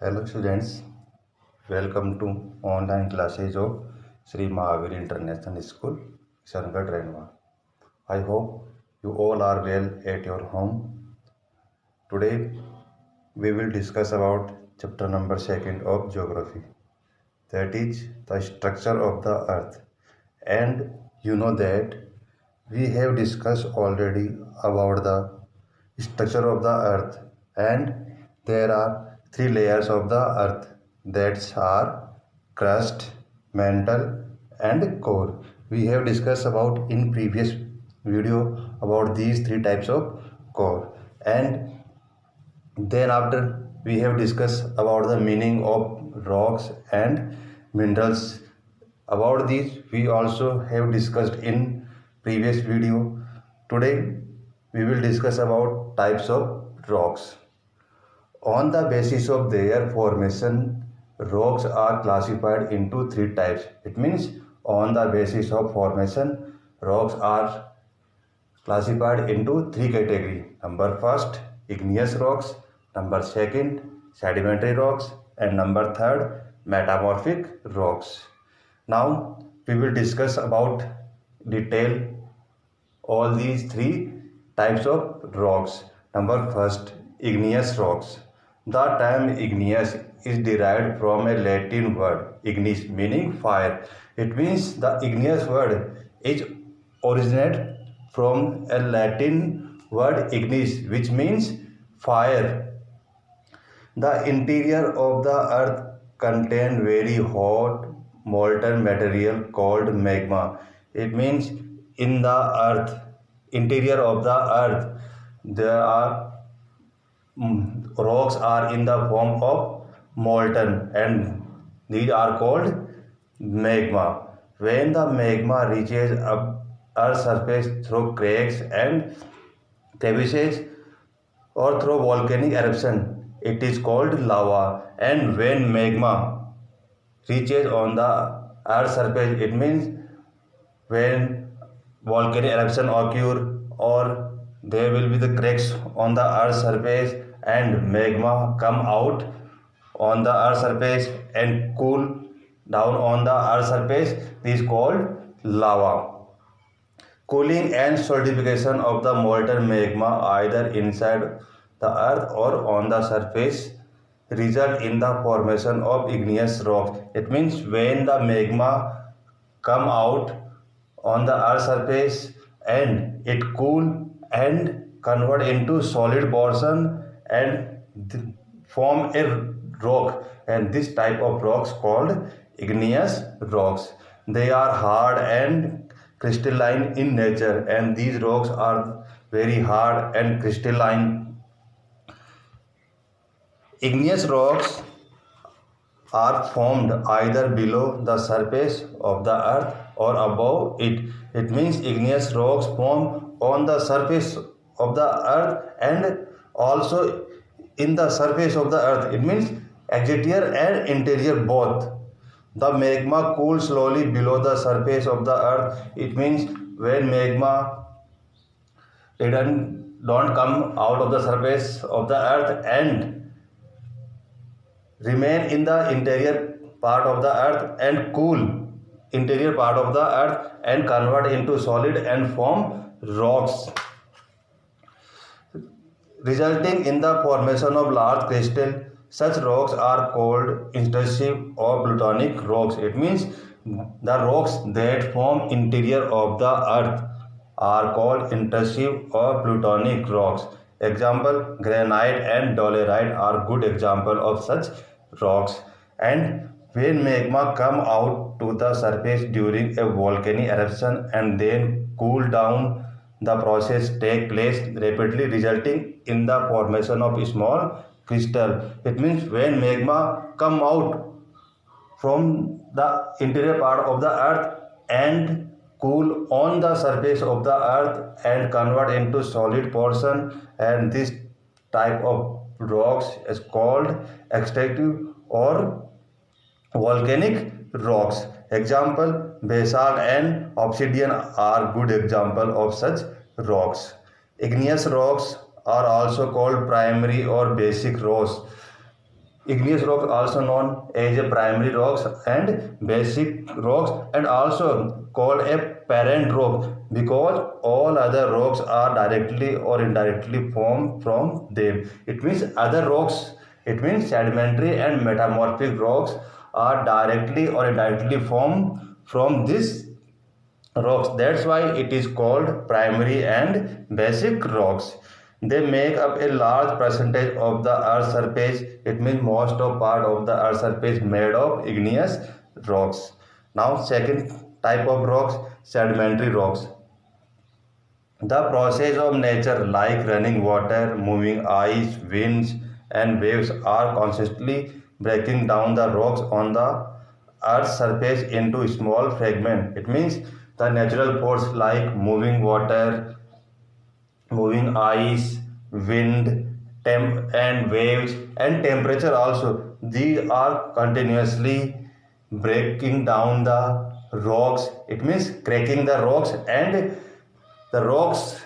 Hello students, welcome to online classes of Sri Mahavir International School, Kishangarh, Renwa. I hope you all are well at your home. Today we will discuss about chapter number 2 of geography, that is the structure of the earth. And you know that we have discussed already about the structure of the earth, and there are three layers of the earth, that are crust, mantle and core. We have discussed about in previous video about these three types of core, and then after we have discussed about the meaning of rocks and minerals. About these we also have discussed in previous video. Today we will discuss about types of rocks. On the basis of their formation, rocks are classified into three types. It means on the basis of formation, rocks are classified into three categories. Number first, igneous rocks. Number second, sedimentary rocks. And number third, metamorphic rocks. Now we will discuss about detail all these three types of rocks. Number first, igneous rocks. The term igneous is derived from a Latin word ignis, meaning fire. It means the igneous word is originated from a Latin word ignis, which means fire. The interior of the earth contains very hot molten material called magma. It means in the earth, interior of the earth, there are rocks are in the form of molten, and these are called magma. When the magma reaches up earth's surface through cracks and crevices or through volcanic eruption, it is called lava. And when magma reaches on the earth's surface, it means when volcanic eruption occur or there will be the cracks on the earth's surface and magma come out on the earth's surface and cool down on the earth's surface, this is called lava. Cooling and solidification of the molten magma either inside the earth or on the surface result in the formation of igneous rocks. It means when the magma come out on the earth's surface and it cool and convert into solid portion and form a rock, and this type of rocks called igneous rocks. They are hard and crystalline in nature, and these rocks are very hard and crystalline. Igneous rocks are formed either below the surface of the earth or above it. It means igneous rocks form on the surface of the earth and also in the surface of the earth. It means exterior and interior both. The magma cools slowly below the surface of the earth. It means when magma don't come out of the surface of the earth and remain in the interior part of the earth and cool interior part of the earth and convert into solid and form rocks, resulting in the formation of large crystal. Such rocks are called intrusive or plutonic rocks. It means the rocks that form interior of the earth are called intrusive or plutonic rocks. Example, granite and dolerite are good example of such rocks. And when magma come out to the surface during a volcanic eruption and then cool down, the process take place rapidly, resulting in the formation of small crystal. It means when magma come out from the interior part of the earth and cool on the surface of the earth and convert into solid portion, and this type of rocks is called extractive or volcanic rocks. Example, basalt and obsidian are good example of such rocks. Igneous rocks are also called primary or basic rocks. Igneous rocks also known as a primary rocks and basic rocks, and also called a parent rock because all other rocks are directly or indirectly formed from them. It means other rocks, it means sedimentary and metamorphic rocks are directly or indirectly formed from this rocks. That's why it is called primary and basic rocks. They make up a large percentage of the earth's surface. It means most of part of the earth's surface made of igneous rocks. Now second type of rocks, sedimentary rocks. The process of nature like running water, moving ice, winds and waves are constantly breaking down the rocks on the earth's surface into small fragments. It means the natural force like moving water, moving ice, wind, temp and waves and temperature also. These are continuously breaking down the rocks. It means cracking the rocks, and the rocks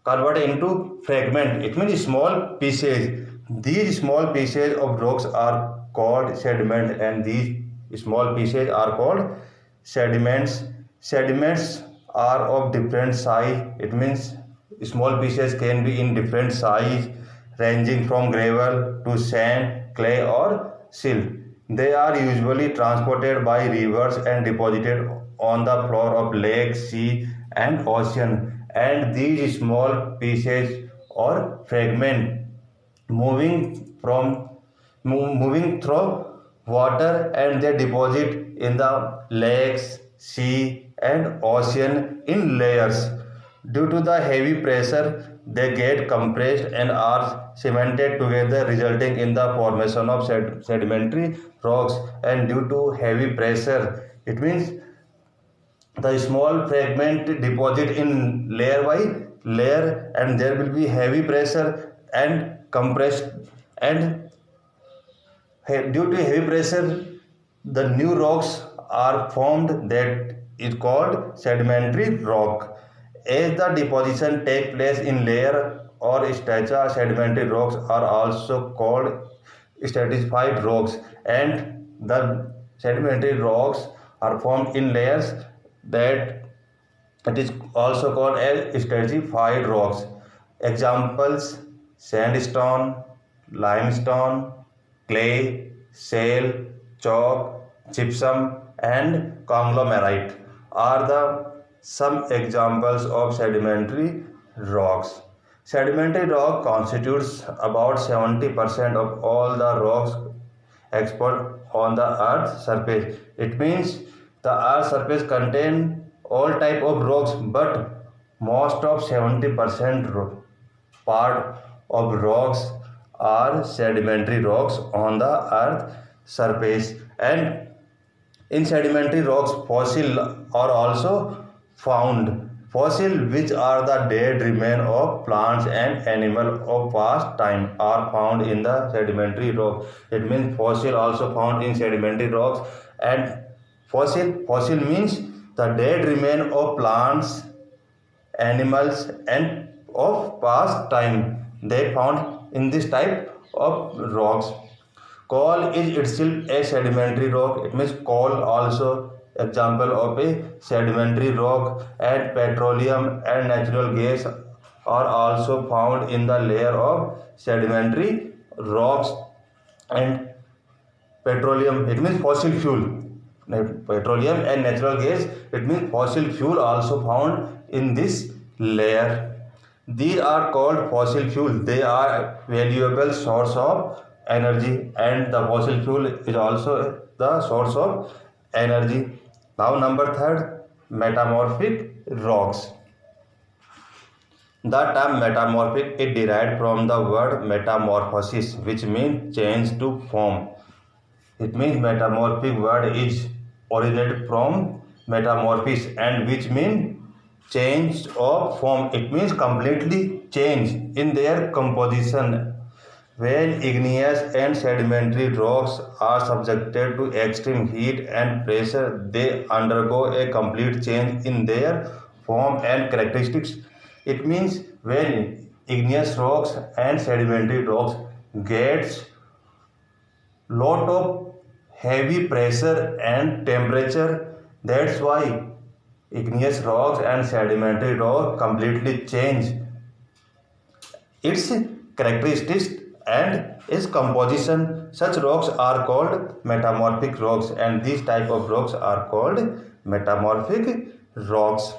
convert into fragment. It means small pieces. These small pieces of rocks are called sediment, and these small pieces are called sediments. Sediments are of different size. It means small pieces can be in different size, ranging from gravel to sand, clay or silt. They are usually transported by rivers and deposited on the floor of lakes, sea and ocean. And these small pieces or fragment moving through water, and they deposit in the lakes, sea and ocean in layers. Due to the heavy pressure, they get compressed and are cemented together, resulting in the formation of sedimentary rocks. And due to heavy pressure, it means the small fragment deposit in layer by layer, and there will be heavy pressure and compressed, and due to heavy pressure the new rocks are formed, that is called sedimentary rock. As the deposition take place in layer or strata, sedimentary rocks are also called stratified rocks, and the sedimentary rocks are formed in layers, that it is also called as stratified rocks. Examples: sandstone, limestone, clay, shale, chalk, gypsum, and conglomerate are the some examples of sedimentary rocks. Sedimentary rock constitutes about 70% of all the rocks export on the earth's surface. It means the earth's surface contain all type of rocks, but most of 70% part of rocks are sedimentary rocks on the earth surface. And in sedimentary rocks, fossil are also found. Fossil, which are the dead remains of plants and animals of past time, are found in the sedimentary rock. It means fossil also found in sedimentary rocks. And fossil means the dead remains of plants, animals and of past time, they found in this type of rocks. Coal is itself a sedimentary rock. It means coal also example of a sedimentary rock. And petroleum and natural gas are also found in the layer of sedimentary rocks. And petroleum, it means fossil fuel. Petroleum and natural gas, it means fossil fuel also found in this layer. These are called fossil fuel. They are valuable source of energy, and the fossil fuel is also the source of energy. Now number third, metamorphic rocks. The term metamorphic is derived from the word metamorphosis, which means change to form. It means metamorphic word is originated from metamorphosis, and which means change of form. It means completely change in their composition. When igneous and sedimentary rocks are subjected to extreme heat and pressure, they undergo a complete change in their form and characteristics. It means when igneous rocks and sedimentary rocks gets lot of heavy pressure and temperature. That's why igneous rocks and sedimentary rock completely change its characteristics and its composition. Such rocks are called metamorphic rocks, and these type of rocks are called metamorphic rocks.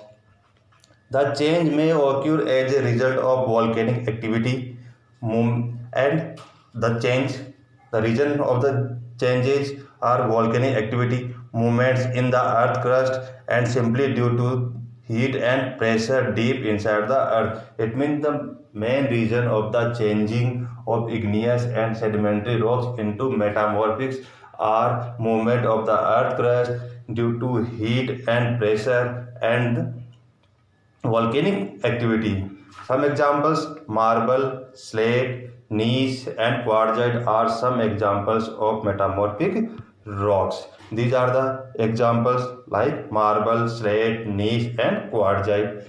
The change may occur as a result of volcanic activity, and the reason of the changes are volcanic activity, movements in the earth crust, and simply due to heat and pressure deep inside the earth. It means the main reason of the changing of igneous and sedimentary rocks into metamorphics are movement of the earth crust due to heat and pressure and volcanic activity. Some examples: marble, slate, gneiss, and quartzite are some examples of metamorphic rocks. These are the examples like marble, slate, gneiss, and quartzite.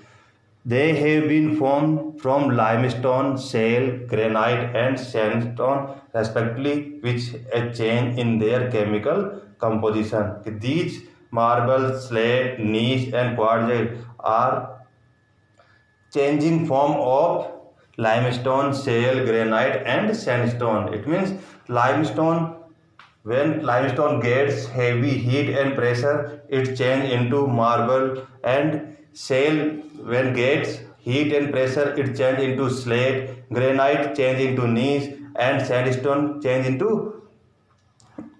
They have been formed from limestone, shale, granite, and sandstone, respectively, which a change in their chemical composition. These marble, slate, gneiss, and quartzite are changing form of limestone, shale, granite, and sandstone. It means limestone, when limestone gets heavy heat and pressure, it change into marble, and shale, when gets heat and pressure, it change into slate, granite change into gneiss, and sandstone change into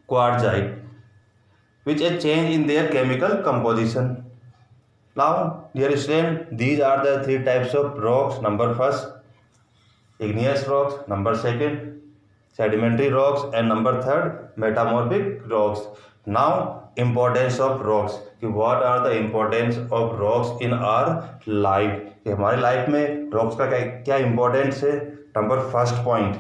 quartzite, which a change in their chemical composition. Now, dear student, these are the three types of rocks. Number first, igneous rocks. Number second, sedimentary rocks. And number third, metamorphic rocks. Now, importance of rocks. What are the importance of rocks in our life? हमारे life में rocks का क्या importance है? Number first point.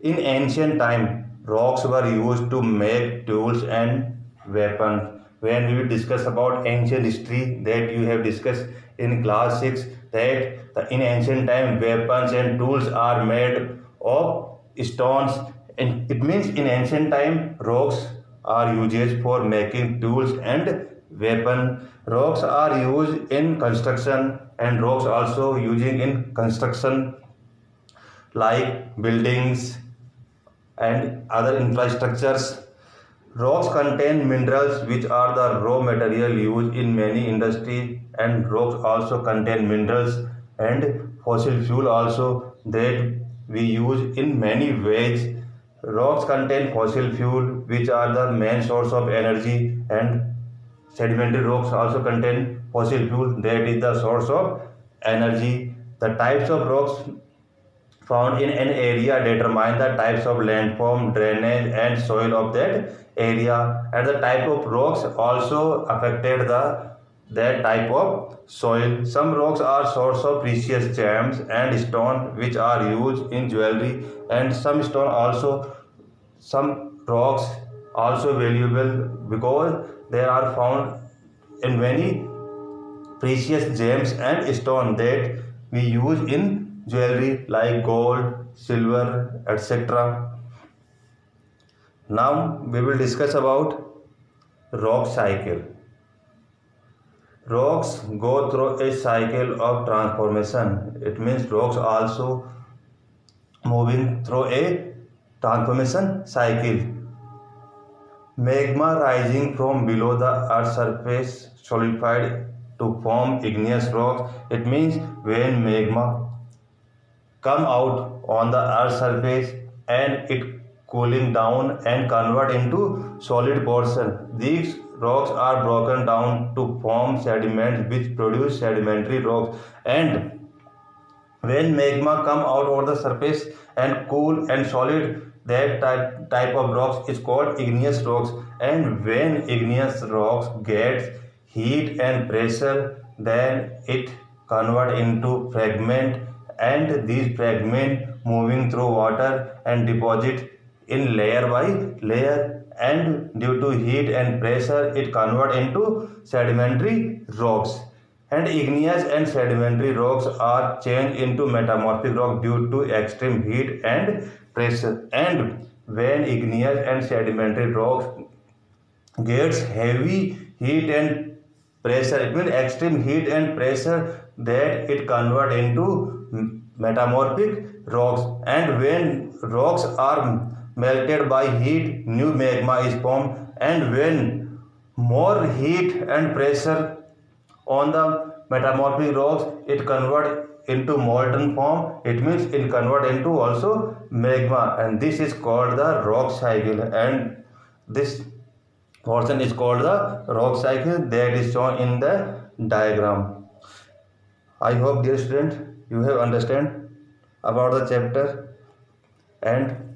In ancient time, rocks were used to make tools and weapons. When we will discuss about ancient history, that you have discussed in class 6, that in ancient time weapons and tools are made of stones, and it means in ancient time rocks are used for making tools and weapon. Rocks are used in construction, and rocks also using in construction like buildings and other infrastructures. Rocks contain minerals which are the raw material used in many industries, and rocks also contain minerals and fossil fuel also that we use in many ways. Rocks contain fossil fuel which are the main source of energy, and sedimentary rocks also contain fossil fuel that is the source of energy. The types of rocks found in an area determine the types of landform, drainage, and soil of that area, and the type of rocks also affected that type of soil. Some rocks are source of precious gems and stone which are used in jewelry, and some rocks also valuable because they are found in many precious gems and stone that we use in jewelry like gold, silver, etc. Now we will discuss about rock cycle. Rocks go through a cycle of transformation. It means rocks also moving through a transformation cycle. Magma rising from below the earth's surface solidified to form igneous rocks. It means when magma come out on the earth's surface and it cooling down and convert into solid portion. These rocks are broken down to form sediments which produce sedimentary rocks, and when magma come out over the surface and cool and solid, that type of rocks is called igneous rocks. And when igneous rocks gets heat and pressure, then it convert into fragment, and these fragment moving through water and deposit in layer by layer, and due to heat and pressure it convert into sedimentary rocks. And igneous and sedimentary rocks are changed into metamorphic rock due to extreme heat and pressure. And when igneous and sedimentary rocks gets heavy heat and pressure. It means extreme heat and pressure that it convert into metamorphic rocks, and when rocks are melted by heat, new magma is formed, and when more heat and pressure on the metamorphic rocks, it convert into molten form. It means it convert into also magma, and this is called the rock cycle, and this portion is called the rock cycle that is shown in the diagram. I hope, dear student, you have understand about the chapter, and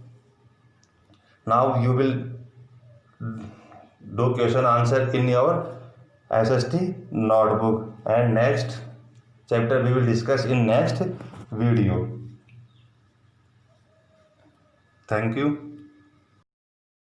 now you will do question answer in your SST notebook, and next chapter we will discuss in next video. Thank you.